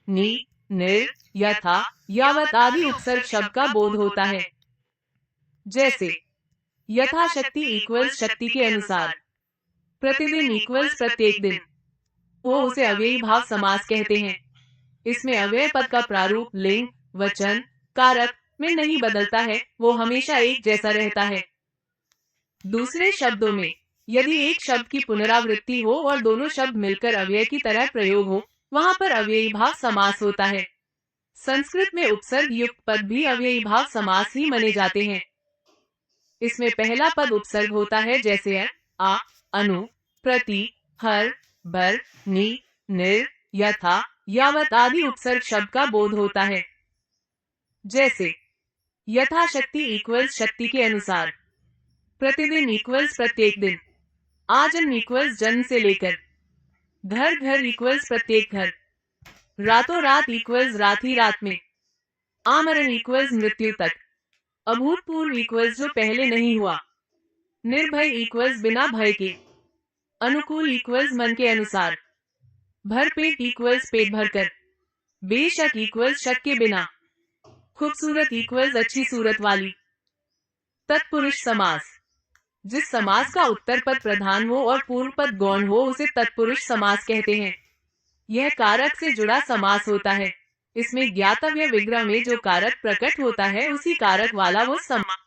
नि, निर, यथा, यावत आदि उपसर्ग शब्द का बोध होता है। जैसे यथाशक्ति इक्वल्स शक्ति के अनुसार, प्रतिदिन इक्वल्स प्रत्येक दिन, वो उसे अव्ययी भाव समास कहते हैं। इसमें अव्यय पद का प्रारूप लिंग, वचन, कारक में नहीं बदलता है, वो हमेशा एक जैसा रहता है। दूसरे शब्दों में, यदि एक शब्द की पुनरावृत्ति हो और दोनों शब्द मिलकर अव्यय की तरह प्रयोग हो, वहाँ पर अव्ययी भाव समास होता है। संस्कृत में उपसर्ग युक्त पद भी अव्ययी भाव समास ही माने जाते हैं। इसमें पहला पद उपसर्ग होता है, जैसे आ, अनु, प्रति, हर, बर, नि, निर, यथा, यावत आदि उपसर्ग शब्द का बोध होता है। जैसे यथाशक्ति इक्वल्स शक्ति के अनुसार, प्रतिदिन इक्वल्स प्रत्येक दिन, आजन्म इक्वल्स जन्म से लेकर, घर घर इक्वल्स प्रत्येक घर, रातों रात इक्वल्स रात ही रात में, आमरण इक्वल्स मृत्यु तक, अभूतपूर्व इक्वल्स जो पहले नहीं हुआ, निर्भय इक्वल्स बिना भय के, अनुकूल इक्वल्स मन के अनुसार, भरपेट इक्वल्स पेट भरकर, बेशक इक्वल्स शक के बिना, खूबसूरत इक्वल्स अच्छी सूरत वाली। तत्पुरुष समास, जिस समास का उत्तर पद प्रधान हो और पूर्व पद गौण हो उसे तत्पुरुष समास कहते हैं। यह कारक से जुड़ा समास होता है। इसमें ज्ञातव्य विग्रह में जो कारक प्रकट होता है उसी कारक वाला वो समास।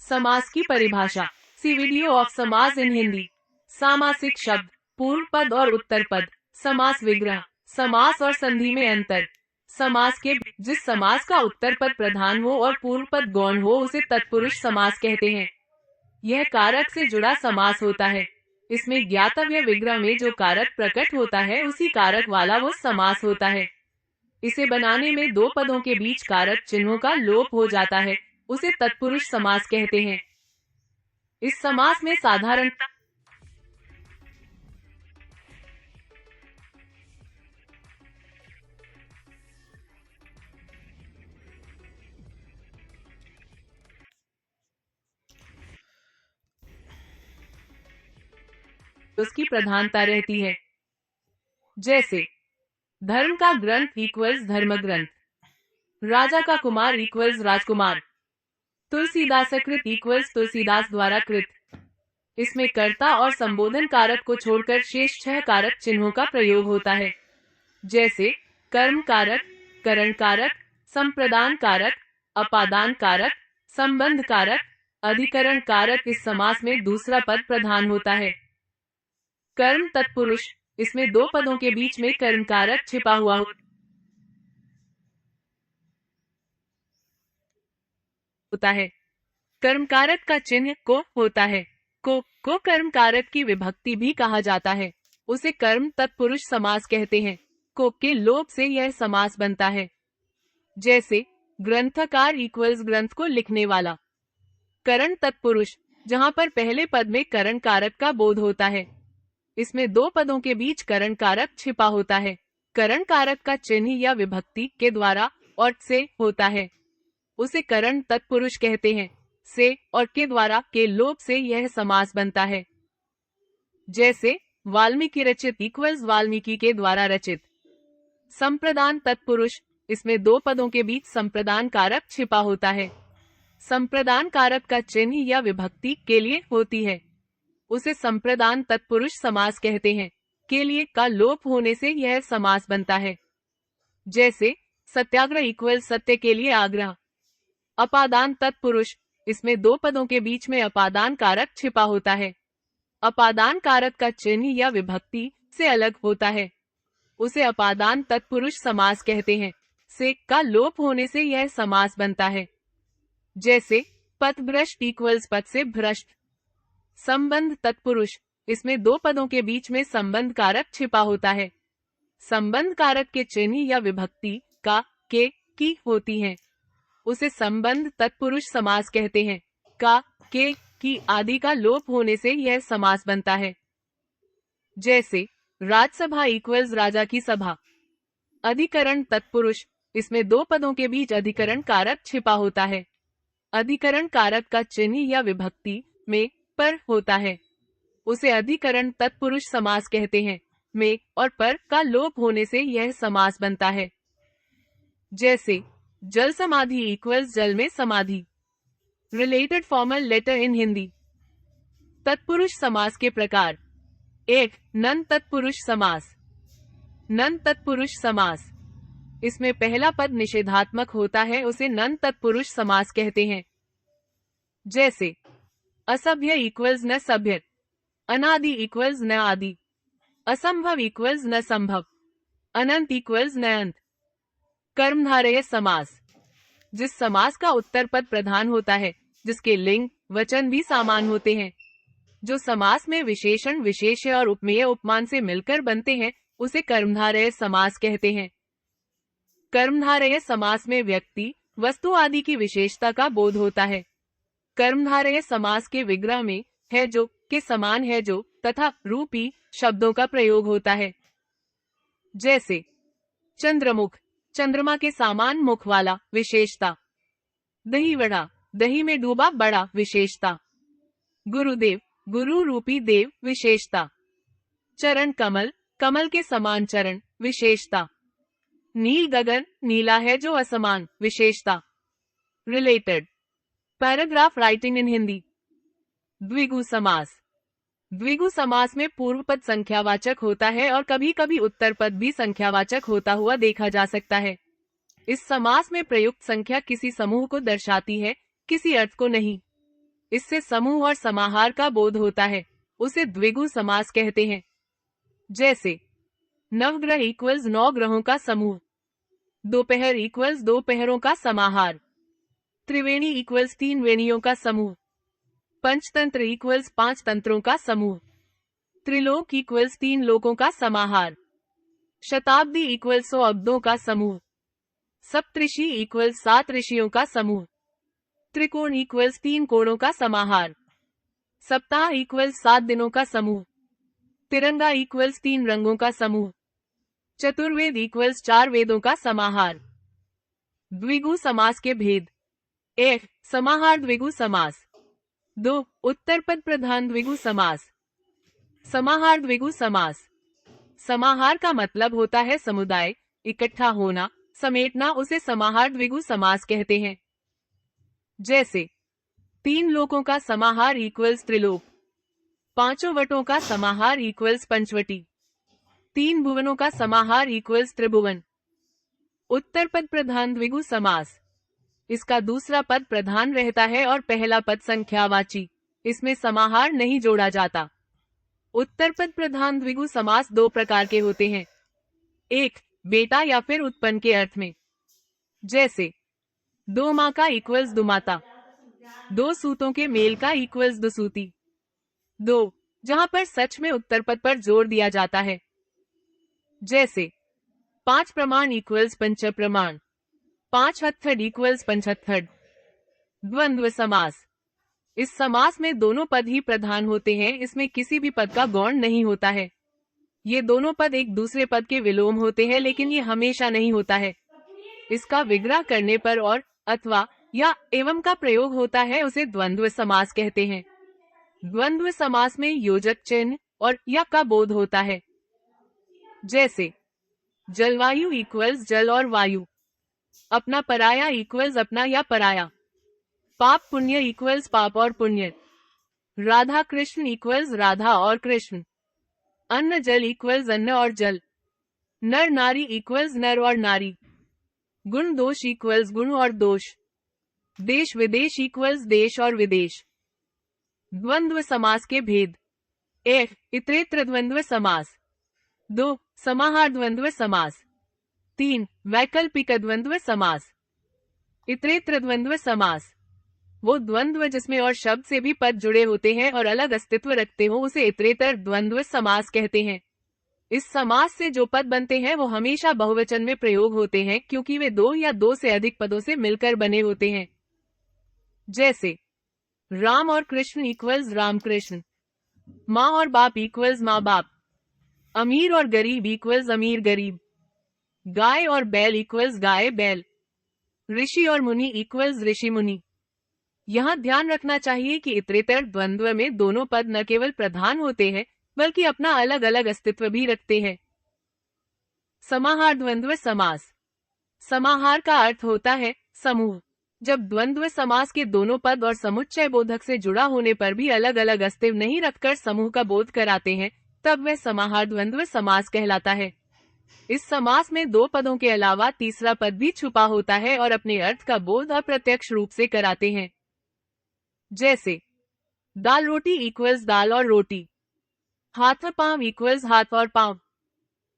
समास की परिभाषा, सी वीडियो ऑफ समास इन हिंदी। सामासिक शब्द, पूर्व पद और उत्तर पद, समास विग्रह, समास और संधि में अंतर। समास के, जिस समास का उत्तर पद प्रधान हो और पूर्व पद गौण हो उसे तत्पुरुष समास कहते हैं। यह कारक से जुड़ा समास होता है। इसमें ज्ञातव्य विग्रह में जो कारक प्रकट होता है उसी कारक वाला वो समास होता है। इसे बनाने में दो पदों के बीच कारक चिन्हों का लोप हो जाता है, उसे तत्पुरुष समास कहते हैं। इस समास में साधारणतः उसकी प्रधानता रहती है। जैसे धर्म का ग्रंथ इक्वल्स धर्म ग्रंथ, राजा का कुमार इक्वल्स राजकुमार, तुलसीदासकृत इक्वल्स तुलसीदास द्वारा कृत। इसमें कर्ता और संबोधन कारक को छोड़कर शेष 6 कारक चिन्हों का प्रयोग होता है। जैसे कर्म कारक, करण कारक, संप्रदान कारक, अपादान कारक, संबंध कारक, अधिकरण कारक। इस समास में दूसरा पद प्रधान होता है। कर्म तत्पुरुष, इसमें दो पदों के बीच में कर्म कारक छिपा हुआ होता है। कर्म कारक का चिन्ह को होता है। को कर्म कारक की विभक्ति भी कहा जाता है, उसे कर्म तत्पुरुष समास कहते हैं। को के लोप से यह समास बनता है। जैसे ग्रंथकार इक्वल्स ग्रंथ को लिखने वाला। करण तत्पुरुष, जहां पर पहले पद में करण कारक का बोध होता है। इसमें दो पदों के बीच करण कारक छिपा होता है। करण कारक का चिन्ह या विभक्ति के द्वारा और से होता है, उसे करण तत्पुरुष कहते हैं। से और के द्वारा के लोप से यह समास बनता है। जैसे वाल्मीकि रचित इक्वल्स वाल्मीकि के द्वारा रचित। संप्रदान तत्पुरुष, इसमें दो पदों के बीच संप्रदान कारक छिपा होता है। संप्रदान कारक का चिन्ह या विभक्ति के लिए होती है, उसे संप्रदान तत्पुरुष समास कहते हैं। के लिए का लोप होने से यह समास बनता है। जैसे सत्याग्रह इक्वल सत्य के लिए आग्रह। अपादान तत्पुरुष, इसमें दो पदों के बीच में अपादान कारक छिपा होता है। अपादान कारक का चिन्ह या विभक्ति से अलग होता है, उसे अपादान तत्पुरुष समास कहते हैं। से का लोप होने से यह समास बनता है। जैसे पथभ्रष्ट इक्वल्स पथ से भ्रष्ट। संबंध तत्पुरुष, इसमें दो पदों के बीच में संबंध कारक छिपा होता है। संबंध कारक के चिन्ह या विभक्ति का के की होती है, उसे संबंध तत्पुरुष समास कहते हैं। का के की आदि का लोप होने से यह समास बनता है। जैसे राजसभा इक्वल्स राजा की सभा। अधिकरण तत्पुरुष, इसमें दो पदों के बीच अधिकरण कारक छिपा होता है। अधिकरण कारक का चिन्ह या विभक्ति में पर होता है, उसे अधिकरण तत्पुरुष समास कहते हैं। में और पर का लोप होने से यह समास बनता है। जैसे जल समाधि इक्वल्स जल में समाधि। रिलेटेड फॉर्मल लेटर इन हिंदी। तत्पुरुष समास के प्रकार। 1. नन तत्पुरुष समास। नन तत्पुरुष समास, इसमें पहला पद निषेधात्मक होता है, उसे नन तत्पुरुष समास कहते हैं। जैसे असभ्य इक्वल्स न सभ्य, अनादि इक्वल्स न आदि, असंभव इक्वल्स न संभव, अनंत इक्वल्स न अंत। कर्मधारय समास, जिस समास का उत्तर पद प्रधान होता है, जिसके लिंग वचन भी समान होते हैं, जो समास में विशेषण विशेष्य और उपमेय उपमान से मिलकर बनते हैं, उसे कर्मधारय समास कहते हैं। कर्मधारय समास में व्यक्ति वस्तु आदि की विशेषता का बोध होता है। कर्मधारय समास के विग्रह में है जो के समान है जो तथा रूपी शब्दों का प्रयोग होता है। जैसे चंद्रमुख, चंद्रमा के समान मुख वाला, विशेषता। दही वड़ा, दही में डूबा बड़ा, विशेषता। गुरुदेव, गुरु रूपी देव, विशेषता। चरण कमल, कमल के समान चरण, विशेषता। नील गगन, नीला है जो असमान, विशेषता। Related paragraph writing in Hindi. द्विगु समास। द्विगु समास में पूर्व पद संख्यावाचक होता है और कभी कभी उत्तर पद भी संख्यावाचक होता हुआ देखा जा सकता है। इस समास में प्रयुक्त संख्या किसी समूह को दर्शाती है, किसी अर्थ को नहीं। इससे समूह और समाहार का बोध होता है, उसे द्विगु समास कहते हैं। जैसे नवग्रह इक्वल्स 9 ग्रहों का समूह। दोपहर इक्वल्स दोपहरों का समाहार। त्रिवेणी इक्वल्स 3 वेणियों का समूह। पंचतंत्र इक्वल्स 5 तंत्रों का समूह। त्रिलोक इक्वल्स 3 लोकों का समाहार। शताब्दी इक्वल्स 100 अब्दों का समूह। सप्तऋषि इक्वल्स 7 ऋषियों का समूह। त्रिकोण इक्वल्स 3 कोणों का समाहार। सप्ताह इक्वल्स 7 दिनों का समूह। तिरंगा इक्वल्स 3 रंगों का समूह। चतुर्वेद इक्वल्स 4 वेदों का समाहार। द्विगु समास के भेद। 1. समाहार द्विगु समास। 2. उत्तर पद प्रधान द्विगु समास। समाहार द्विगु समास। समाहार का मतलब होता है समुदाय, इकट्ठा होना, समेटना, उसे समाहार द्विगु समास कहते हैं। जैसे 3 लोकों का समाहार इक्वल्स त्रिलोक। 5 वटों का समाहार इक्वल्स पंचवटी। 3 भुवनों का समाहार इक्वल्स त्रिभुवन। उत्तर पद प्रधान द्विगु समास। इसका दूसरा पद प्रधान रहता है और पहला पद संख्यावाची, इसमें समाहार नहीं जोड़ा जाता। उत्तर पद प्रधान द्विगु समास 2 प्रकार के होते हैं। 1. बेटा या फिर उत्पन्न के अर्थ में। जैसे 2 माँ का इक्वल्स दुमाता। 2 सूतों के मेल का इक्वल्स दुसूती। 2. जहां पर सच में उत्तर पद पर जोर दिया जाता है। जैसे 5 प्रमाण इक्वल्स पंच प्रमाण। 5 हथड़ इक्वल्स पंचहत्थड़। द्वंद्व समास। इस समास में दोनों पद ही प्रधान होते हैं, इसमें किसी भी पद का गौण नहीं होता है। ये दोनों पद एक दूसरे पद के विलोम होते हैं, लेकिन ये हमेशा नहीं होता है। इसका विग्रह करने पर और अथवा या एवं का प्रयोग होता है, उसे द्वंद्व समास कहते हैं। द्वंद्व समास में योजक चिन्ह और या का बोध होता है। जैसे जलवायु इक्वल्स जल और वायु। अपना पराया इक्वल्स अपना या पराया। पाप पुण्य इक्वल्स पाप और पुण्य। राधा कृष्ण इक्वल्स राधा और कृष्ण। अन्न जल इक्वल्स अन्न और जल। नर नारी इक्वल्स नर और नारी। गुण दोष इक्वल्स गुण और दोष। देश विदेश इक्वल्स देश और विदेश। द्वंद्व समास के भेद। 1. इतरेत्र द्वंद्व समास। 2. समाहार द्वंद्व समास। 3. वैकल्पिक द्वंद्व समास। इतरेत्र द्वंद्व समास वो द्वंद्व जिसमें और शब्द से भी पद जुड़े होते हैं और अलग अस्तित्व रखते हो, उसे इतरेतर द्वंद्व समास कहते हैं। इस समास से जो पद बनते हैं वो हमेशा बहुवचन में प्रयोग होते हैं, क्योंकि वे 2 या 2 से अधिक पदों से मिलकर बने होते हैं। जैसे राम और कृष्ण इक्वल्स राम कृष्ण। माँ और बाप इक्वल्स माँ बाप। अमीर और गरीब इक्वल्स अमीर गरीब। गाय और बैल इक्वल्स गाय बैल। ऋषि और मुनि इक्वल्स ऋषि मुनि। यहाँ ध्यान रखना चाहिए कि इतरेतर द्वंद्व में दोनों पद न केवल प्रधान होते हैं बल्कि अपना अलग अलग अस्तित्व भी रखते हैं। समाहार द्वंद्व समास। समाहार का अर्थ होता है समूह। जब द्वंद्व समास के दोनों पद और समुच्चय बोधक से जुड़ा होने पर भी अलग अलग अस्तित्व नहीं रखकर समूह का बोध कराते हैं, तब वह समाहार द्वंद्व समास कहलाता है। इस समास में दो पदों के अलावा तीसरा पद भी छुपा होता है और अपने अर्थ का बोध अप्रत्यक्ष रूप से कराते हैं। जैसे दाल रोटी इक्वल्स दाल और रोटी, हाथ पांव इक्वल्स हाथ और पांव,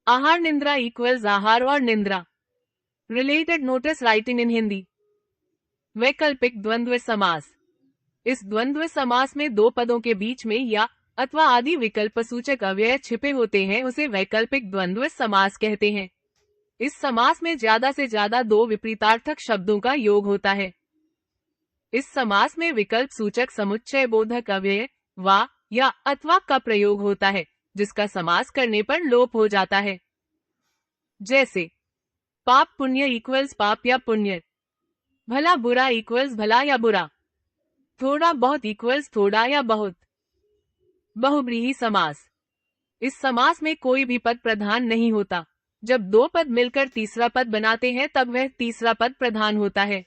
आहार निंद्रा इक्वल्स आहार और निंद्रा। Related notice writing in Hindi. वैकल्पिक द्वंद्व समास। इस द्वंद्व समास में दो पदों के बीच में या अथवा आदि विकल्प सूचक अव्यय छिपे होते हैं, उसे वैकल्पिक द्वंद्व समास कहते हैं। इस समास में ज्यादा से ज्यादा दो विपरीतार्थक शब्दों का योग होता है। इस समास में विकल्प सूचक समुच्चय बोधक अव्यय वा या अथवा का प्रयोग होता है, जिसका समास करने पर लोप हो जाता है। जैसे पाप पुण्य इक्वल्स पाप या पुण्य, भला बुरा इक्वल्स भला या बुरा, थोड़ा बहुत इक्वल्स थोड़ा या बहुत। बहुब्रीहि समास। इस समास में कोई भी पद प्रधान नहीं होता। जब दो पद मिलकर तीसरा पद बनाते हैं तब वह तीसरा पद प्रधान होता है।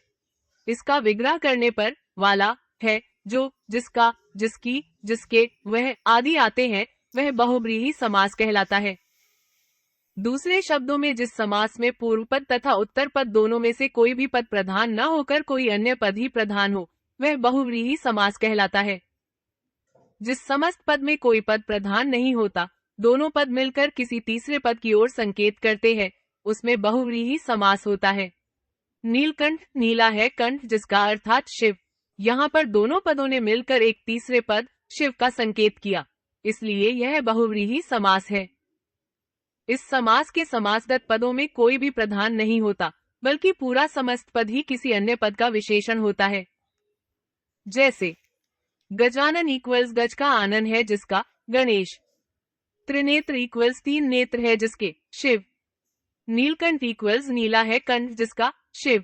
इसका विग्रह करने पर वाला, है, जो, जिसका, जिसकी, जिसके, वह आदि आते हैं, वह बहुब्रीहि समास कहलाता है। दूसरे शब्दों में जिस समास में पूर्व पद तथा उत्तर पद दोनों में से कोई भी पद प्रधान न होकर कोई अन्य पद ही प्रधान हो, वह बहुव्रीहि समास कहलाता है। जिस समस्त पद में कोई पद प्रधान नहीं होता, दोनों पद मिलकर किसी तीसरे पद की ओर संकेत करते हैं, उसमें बहुव्रीहि समास होता है। नीलकंठ नीला है कंठ जिसका अर्थात शिव। यहाँ पर दोनों पदों ने मिलकर एक तीसरे पद शिव का संकेत किया, इसलिए यह बहुव्रीहि समास है। इस समास के समासगत पदों में कोई भी प्रधान नहीं होता, बल्कि पूरा समस्त पद ही किसी अन्य पद का विशेषण होता है। जैसे गजानन इक्वल्स गज का आनन है जिसका गणेश, त्रिनेत्र इक्वल्स तीन नेत्र है जिसके शिव, नीलकंठ इक्वल्स नीला है कंठ जिसका शिव,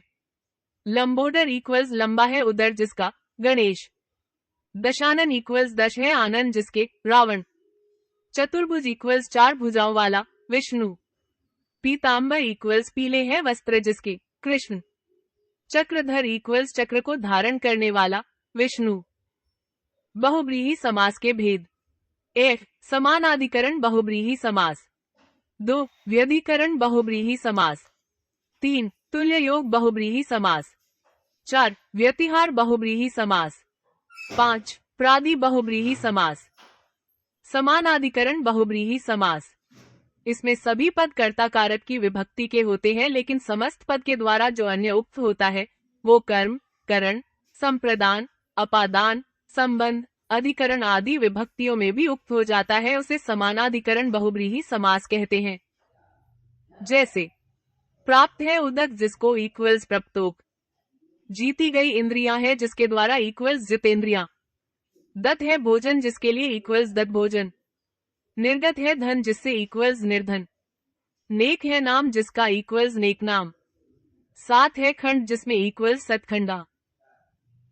लंबोदर इक्वल्स लंबा है उदर जिसका गणेश, दशानन इक्वल्स दश है आनंद जिसके रावण, चतुर्भुज इक्वल्स चार भुजाओं वाला विष्णु, पीतांबर इक्वल्स पीले है वस्त्र जिसके कृष्ण, चक्रधर इक्वल्स चक्र को धारण करने वाला विष्णु। बहुब्रीहि समास के भेद। 1. समानाधिकरण बहुब्रीहि समास। 2. व्यधिकरण बहुब्रीहि समास। 3. तुल्य योग बहुब्रीहि समास। 4. व्यतिहार बहुब्रीहि समास। 5. प्रादि बहुब्रीहि समास। समानाधिकरण बहुब्रीहि समास। इसमें सभी पद कर्ता कारक की विभक्ति के होते हैं, लेकिन समस्त पद के द्वारा जो अन्य उक्त होता है वो कर्म, करण, संप्रदान, अपादान, संबंध, अधिकरण आदि विभक्तियों में भी उक्त हो जाता है, उसे समानाधिकरण बहुब्रीहि समास कहते हैं। जैसे प्राप्त है उदक जिसको इक्वल्स प्रप्तोक, जीती गई इंद्रियां है जिसके द्वारा इक्वल्स जितेंद्रियां, दत्त है भोजन जिसके लिए इक्वल्स दत्त भोजन, निर्गत है धन जिससे इक्वल्स निर्धन, नेक है नाम जिसका इक्वल्स नेक नाम, सात है खंड जिसमें इक्वल्स सतखंडा।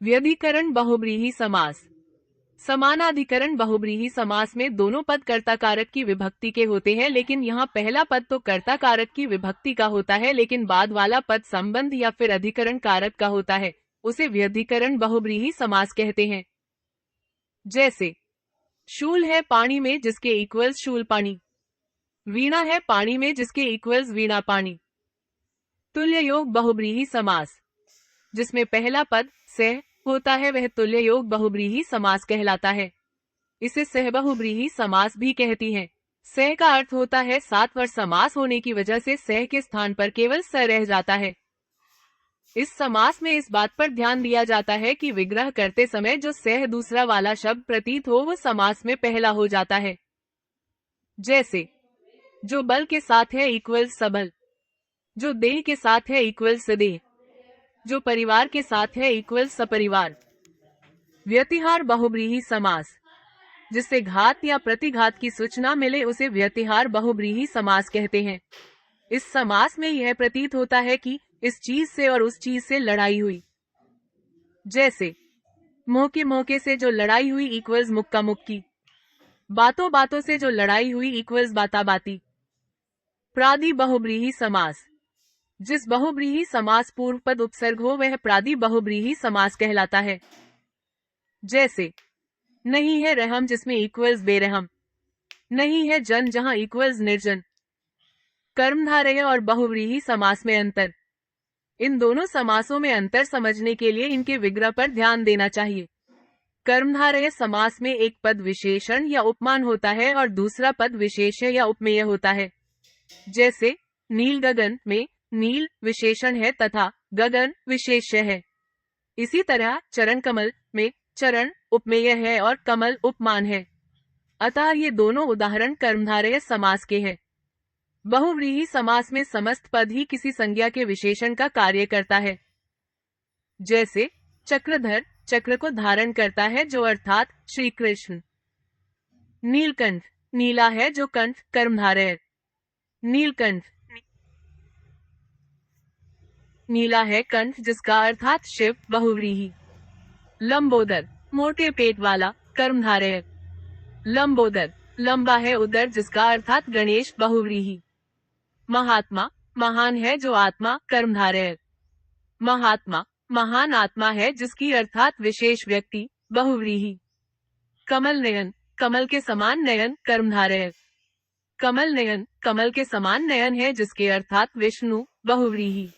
व्यधिकरण बहुब्रीहि समास। समानाधिकरण बहुब्रीहि समास में दोनों पद कर्ता कारक की विभक्ति के होते हैं, लेकिन यहाँ पहला पद तो कर्ता कारक की विभक्ति का होता है, लेकिन बाद वाला पद संबंध या फिर अधिकरण कारक का होता है, उसे व्यधिकरण बहुब्रीहि समास कहते हैं। जैसे शूल है पानी में जिसके इक्वल्स शूल पानी, वीणा है पानी में जिसके इक्वल्स वीणा पानी। तुल्य योग बहुब्रीहि समास। जिसमें पहला पद सह होता है वह तुल्य योग बहुब्रीहि समास कहलाता है। इसे सहबहुब्रीहि समास भी कहती हैं। सह का अर्थ होता है सात और समास होने की वजह से सह के स्थान पर केवल स रह जाता है। इस समास में इस बात पर ध्यान दिया जाता है कि विग्रह करते समय जो सह दूसरा वाला शब्द प्रतीत हो वो समास में पहला हो जाता है। जैसे जो बल के साथ है इक्वल्स सबल, जो देह के साथ है इक्वल्स सदेह, जो परिवार के साथ है इक्वल्स सपरिवार। व्यतिहार बहुब्रीहि समास। जिससे घात या प्रतिघात की सूचना मिले उसे व्यतिहार बहुब्रीहि समास कहते हैं। इस समास में यह प्रतीत होता है कि इस चीज से और उस चीज से लड़ाई हुई। जैसे मौके से जो लड़ाई हुई इक्वल्स मुक्का मुक्की, बातों बातों से जो लड़ाई हुई इक्वल्स बाता बाती। प्रादि बहुब्रीहि समास, जिस बहुब्रीहि समास पूर्व पद उपसर्ग हो वह प्रादि बहुब्रीहि समास कहलाता है। जैसे नहीं है रहम जिसमें इक्वल्स बेरहम, नहीं है जन जहां इक्वल्स निर्जन। कर्मधारय और बहुव्रीहि समास में अंतर। इन दोनों समासों में अंतर समझने के लिए इनके विग्रह पर ध्यान देना चाहिए। कर्मधारय समास में एक पद विशेषण या उपमान होता है और दूसरा पद विशेष्य या उपमेय होता है। जैसे नील गगन में नील विशेषण है तथा गगन विशेष्य है। इसी तरह चरण कमल में चरण उपमेय है और कमल उपमान है। अतः ये दोनों उदाहरण कर्मधारय समास के हैं। बहुव्रीहि समास में समस्त पद ही किसी संज्ञा के विशेषण का कार्य करता है। जैसे चक्रधर चक्र को धारण करता है जो अर्थात श्री कृष्ण। नीलकंठ नीला है जो कंठ कर्मधारय। नीलकंठ नीला है कंठ जिसका अर्थात शिव बहुव्रीहि। लंबोदर मोटे पेट वाला कर्मधारय। लंबोदर लंबा है उदर जिसका अर्थात गणेश बहुव्रीहि। महात्मा महान है जो आत्मा कर्मधारय। महात्मा महान आत्मा है जिसकी अर्थात विशेष व्यक्ति बहुव्रीहि। कमल नयन कमल के समान नयन कर्मधारय। कमल नयन कमल के समान नयन है जिसके अर्थात विष्णु बहुव्रीहि।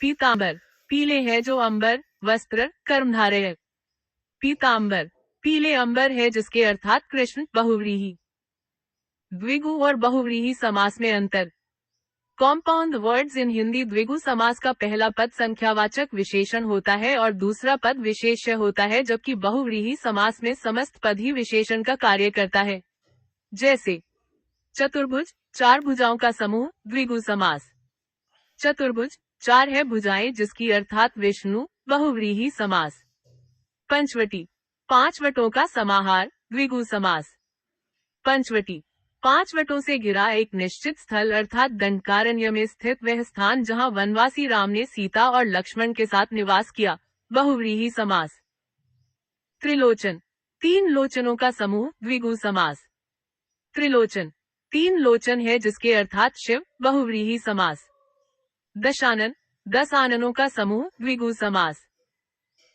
पीतांबर पीले है जो अंबर वस्त्र कर्मधारय। पीतांबर पीले अंबर है जिसके अर्थात कृष्ण बहुव्रीहि। द्विगु और बहुव्रीहि समास में अंतर। कॉम्पाउंड वर्ड्स इन हिंदी द्विगु समास का पहला पद संख्यावाचक विशेषण होता है और दूसरा पद विशेष्य होता है, जबकि बहुव्रीहि समास में समस्त पद ही विशेषण का कार्य करता है। जैसे चतुर्भुज चार भुजाओं का समूह द्विगु समास। चतुर्भुज चार है भुजाएं जिसकी अर्थात विष्णु बहुव्रीहि समास। पंचवटी पांच वटों का समाहार द्विगु समास। पंचवटी पांच वटों से घिरा एक निश्चित स्थल अर्थात दंडकारण्य में स्थित वह स्थान जहां वनवासी राम ने सीता और लक्ष्मण के साथ निवास किया बहुव्रीहि समास। त्रिलोचन तीन लोचनों का समूह द्विगु समास। त्रिलोचन तीन लोचन है जिसके अर्थात शिव बहुव्रीहि समास। दशानन 10 आननों का समूह द्विगु समास।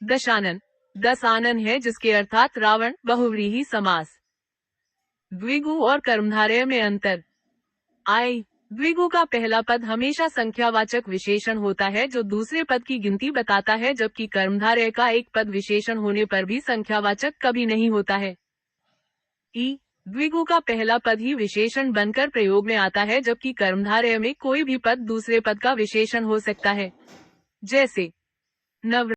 दशानन 10 आनन है जिसके अर्थात रावण बहुव्रीहि समास। द्विगु और कर्मधारय में अंतर। आई द्विगु का पहला पद हमेशा संख्यावाचक विशेषण होता है जो दूसरे पद की गिनती बताता है, जबकि कर्मधारय का एक पद विशेषण होने पर भी संख्यावाचक कभी नहीं होता है। ई द्विगु का पहला पद ही विशेषण बनकर प्रयोग में आता है, जबकि कर्मधारय में कोई भी पद दूसरे पद का विशेषण हो सकता है। जैसे नव